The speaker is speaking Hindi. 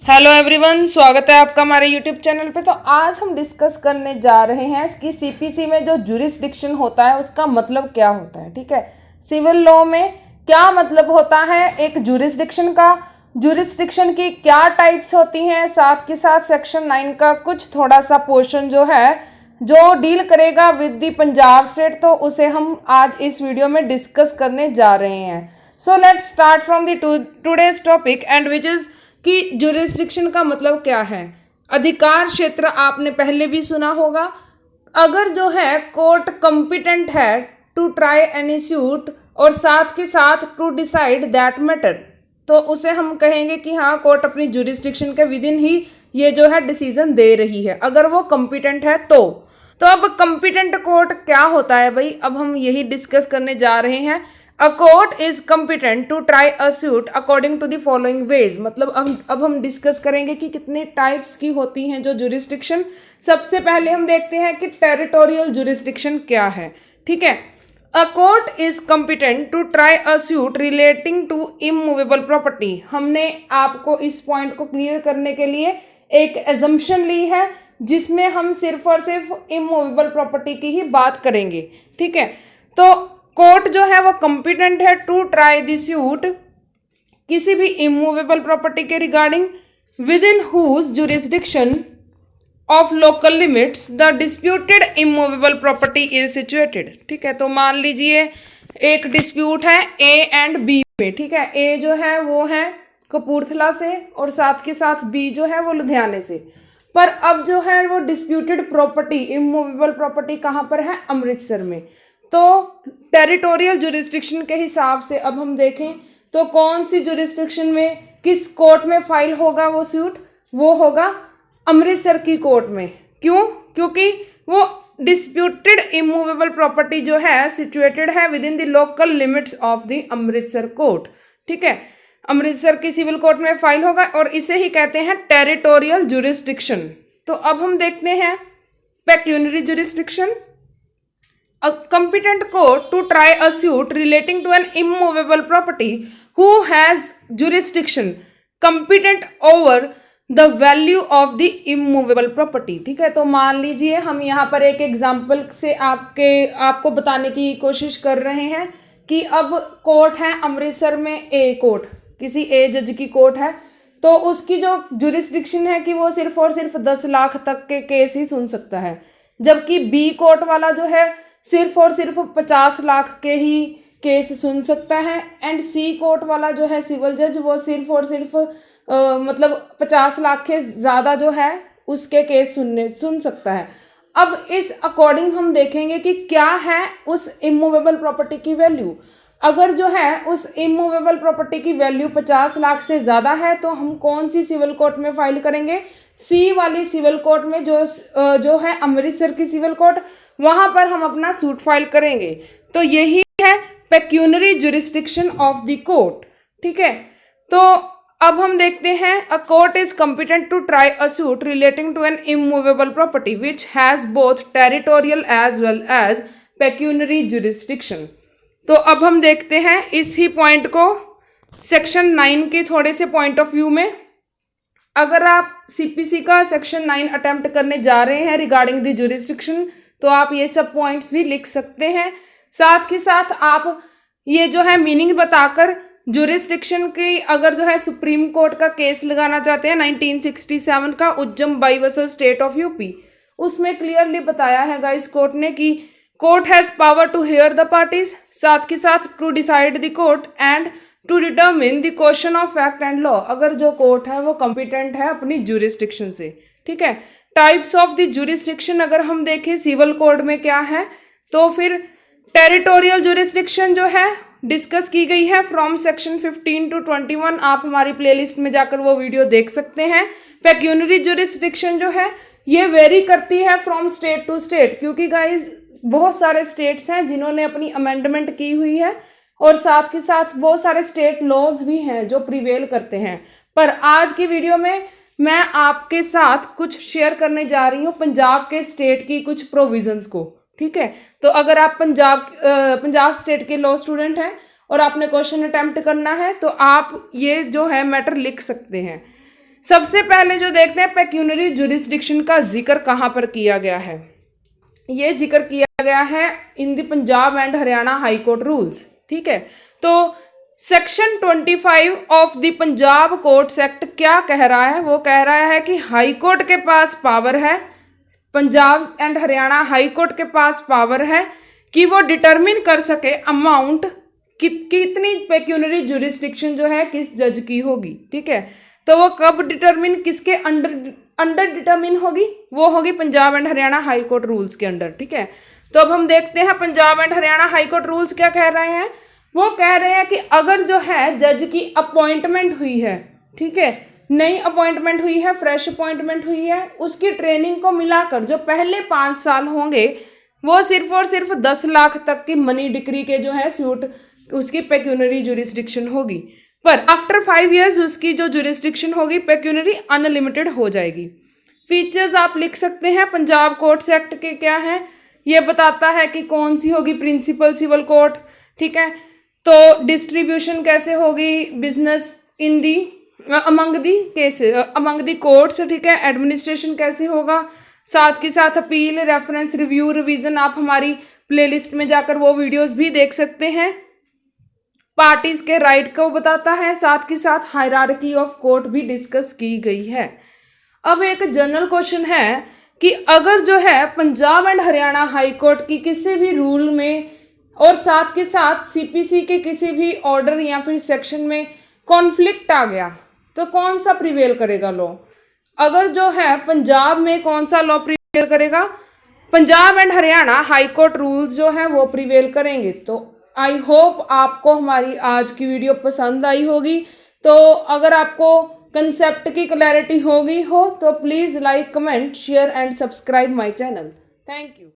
हेलो एवरीवन, स्वागत है आपका हमारे यूट्यूब चैनल पे। तो आज हम डिस्कस करने जा रहे हैं कि सीपीसी में जो जुरिस्डिक्शन होता है उसका मतलब क्या होता है। ठीक है, सिविल लॉ में क्या मतलब होता है एक जुरिस्डिक्शन का, जुरिस्डिक्शन की क्या टाइप्स होती हैं, साथ के साथ सेक्शन 9 का कुछ थोड़ा सा पोर्शन जो है जो डील करेगा विद दी पंजाब स्टेट, तो उसे हम आज इस वीडियो में डिस्कस करने जा रहे हैं। So let's start from the today's topic and which is कि जुरिस्डिक्शन का मतलब क्या है। अधिकार क्षेत्र आपने पहले भी सुना होगा। अगर जो है कोर्ट कॉम्पिटेंट है टू ट्राई एनी सूट और साथ के साथ टू डिसाइड दैट मैटर, तो उसे हम कहेंगे कि हाँ कोर्ट अपनी जुरिस्डिक्शन के विद इन ही ये जो है डिसीजन दे रही है, अगर वो कॉम्पिटेंट है तो अब कॉम्पिटेंट कोर्ट क्या होता है भाई, अब हम यही डिस्कस करने जा रहे हैं। A court is competent to try a suit according to the following ways. मतलब अब हम डिस्कस करेंगे कि कितने टाइप्स की होती हैं जो जुरिस्डिक्शन। सबसे पहले हम देखते हैं कि टेरिटोरियल जुरिस्डिक्शन क्या है। ठीक है, a court is competent to try a suit relating to immovable property. हमने आपको इस पॉइंट को क्लियर करने के लिए एक एजम्पशन ली है जिसमें हम सिर्फ और सिर्फ इमूवेबल प्रॉपर्टी की ही बात करेंगे। ठीक है, तो कोर्ट जो है वो कॉम्पिटेंट है टू ट्राई द सूट किसी भी इमूवेबल प्रॉपर्टी के regarding within whose jurisdiction of local limits the disputed immovable property is situated. ठीक है, तो मान लीजिए एक डिस्प्यूट है ए एंड बी में। ठीक है, ए जो है वो है कपूरथला से और साथ के साथ बी जो है वो लुधियाने से। पर अब जो है वो डिस्प्यूटेड प्रॉपर्टी इमूवेबल प्रॉपर्टी कहाँ पर है, अमृतसर में। तो टेरिटोरियल जुरिस्डिक्शन के हिसाब से अब हम देखें तो कौन सी जुरिस्डिक्शन में किस कोर्ट में फाइल होगा वो सूट, वो होगा अमृतसर की कोर्ट में। क्यों? क्योंकि वो डिस्प्यूटेड इमूवेबल प्रॉपर्टी जो है सिचुएटेड है with in the local limits of the Amritsar court. ठीक है, अमृतसर की सिविल कोर्ट में फाइल होगा और इसे ही कहते हैं टेरिटोरियल जुरिस्डिक्शन। तो अब हम देखते हैं pecuniary jurisdiction. A competent court to try a suit relating to an immovable property who has jurisdiction competent over the value of the immovable property। ठीक है, तो मान लीजिए हम यहाँ पर एक एग्जाम्पल से आपको बताने की कोशिश कर रहे हैं कि अब कोर्ट है अमृतसर में, ए कोर्ट किसी ए जज की कोर्ट है, तो उसकी जो जुरिस्डिक्शन है कि वो सिर्फ और सिर्फ 10 लाख तक के केस ही सुन सकता है, जबकि बी कोर्ट वाला जो है सिर्फ और सिर्फ 50 लाख के ही केस सुन सकता है एंड सी कोर्ट वाला जो है सिविल जज वो सिर्फ और सिर्फ मतलब 50 लाख के ज़्यादा जो है उसके केस सुन सकता है। अब इस अकॉर्डिंग हम देखेंगे कि क्या है उस इमूवेबल प्रॉपर्टी की वैल्यू। अगर जो है उस इमूवेबल प्रॉपर्टी की वैल्यू 50 लाख से ज़्यादा है तो हम कौन सी सिविल कोर्ट में फाइल करेंगे, सी वाली सिविल कोर्ट में जो है अमृतसर की सिविल कोर्ट, वहां पर हम अपना सूट फाइल करेंगे। तो यही है pecuniary jurisdiction of the court. ठीक है, तो अब हम देखते हैं a court is competent to try a suit relating to an immovable property which has both territorial as well as pecuniary jurisdiction. तो अब हम देखते हैं इस ही पॉइंट को सेक्शन 9 के थोड़े से पॉइंट ऑफ व्यू में। अगर आप सीपीसी का सेक्शन 9 अटेम्प्ट करने जा रहे हैं रिगार्डिंग द जुरिस्डिक्शन तो आप ये सब पॉइंट्स भी लिख सकते हैं। साथ के साथ आप ये जो है मीनिंग बताकर जुरिस्डिक्शन की अगर जो है सुप्रीम कोर्ट का केस लगाना चाहते हैं 1967 का Ujjam Bai versus state of UP, उसमें क्लियरली बताया है गाइस कोर्ट ने कि court has power to hear the parties, साथ के साथ to decide the court and to determine the question of fact and law. अगर जो कोर्ट है वो कॉम्पिटेंट है अपनी जुरिस्डिक्शन से। ठीक है, टाइप्स ऑफ द जुरिस्डिक्शन अगर हम देखें सिविल कोड में क्या है तो फिर टेरिटोरियल जुरिस्डिक्शन जो है डिस्कस की गई है फ्रॉम सेक्शन 15 टू 21, आप हमारी प्लेलिस्ट में जाकर वो वीडियो देख सकते हैं। पेक्यूनरी जुरिस्डिक्शन जो है ये वेरी करती है फ्रॉम स्टेट टू स्टेट, क्योंकि गाइज बहुत सारे स्टेट्स हैं जिन्होंने अपनी अमेंडमेंट की हुई है और साथ के साथ बहुत सारे स्टेट लॉज भी हैं जो प्रिवेल करते हैं। पर आज की वीडियो में मैं आपके साथ कुछ शेयर करने जा रही हूँ पंजाब के स्टेट की कुछ प्रोविजंस को। ठीक है, तो अगर आप पंजाब स्टेट के लॉ स्टूडेंट हैं और आपने क्वेश्चन अटेम्प्ट करना है तो आप ये जो है मैटर लिख सकते हैं। सबसे पहले जो देखते हैं पेक्यूनरी जुरिस्डिक्शन का जिक्र कहाँ पर किया गया है। ये जिक्र किया गया है in the Punjab and Haryana high court rules. ठीक है, तो section 25 of the Punjab courts act क्या कह रहा है? वो कह रहा है कि हाई कोर्ट के पास पावर है, Punjab and Haryana high court के पास पावर है कि वो डिटरमिन कर सके अमाउंट कितनी पेक्यूनरी जुरिस्डिक्शन जो है किस जज की होगी। ठीक है, तो वो कब डिटरमिन किसके अंडर डिटरमिन होगी? वो होगी Punjab and Haryana high court rules के अंडर। ठीक है, तो अब हम देखते हैं Punjab and Haryana high court rules क्या कह रहे हैं। वो कह रहे हैं कि अगर जो है जज की अपॉइंटमेंट हुई है, ठीक है, नई अपॉइंटमेंट हुई है, फ्रेश अपॉइंटमेंट हुई है, उसकी ट्रेनिंग को मिलाकर जो पहले 5 साल होंगे वो सिर्फ और सिर्फ 10 लाख तक की मनी डिक्री के जो है सूट उसकी पेक्यूनरी जुरिस्डिक्शन होगी। पर आफ्टर 5 इयर्स उसकी जो जुरिस्डिक्शन होगी पेक्यूनरी अनलिमिटेड हो जाएगी। फीचर्स आप लिख सकते हैं पंजाब कोर्ट्स एक्ट के क्या हैं। ये बताता है कि कौन सी होगी प्रिंसिपल सिविल कोर्ट। ठीक है, तो डिस्ट्रीब्यूशन कैसे होगी business in the among the cases among the courts. ठीक है, एडमिनिस्ट्रेशन कैसे होगा, साथ के साथ अपील, रेफरेंस, रिव्यू, रिवीजन। आप हमारी प्लेलिस्ट में जाकर वो वीडियोस भी देख सकते हैं। पार्टीज के राइट को बताता है, साथ के साथ हायरार्की ऑफ कोर्ट भी डिस्कस की गई है। अब एक जनरल क्वेश्चन है कि अगर जो है Punjab and Haryana high court की किसी भी रूल में और साथ के साथ सीपीसी के किसी भी ऑर्डर या फिर सेक्शन में कॉन्फ्लिक्ट आ गया तो कौन सा प्रिवेल करेगा लॉ? अगर जो है पंजाब में कौन सा लॉ प्रिवेल करेगा? Punjab and Haryana high court rules जो है वो प्रिवेल करेंगे। तो आई होप आपको हमारी आज की वीडियो पसंद आई होगी। तो अगर आपको कंसेप्ट की क्लैरिटी हो गई हो तो please like, comment, share and subscribe my channel. Thank you.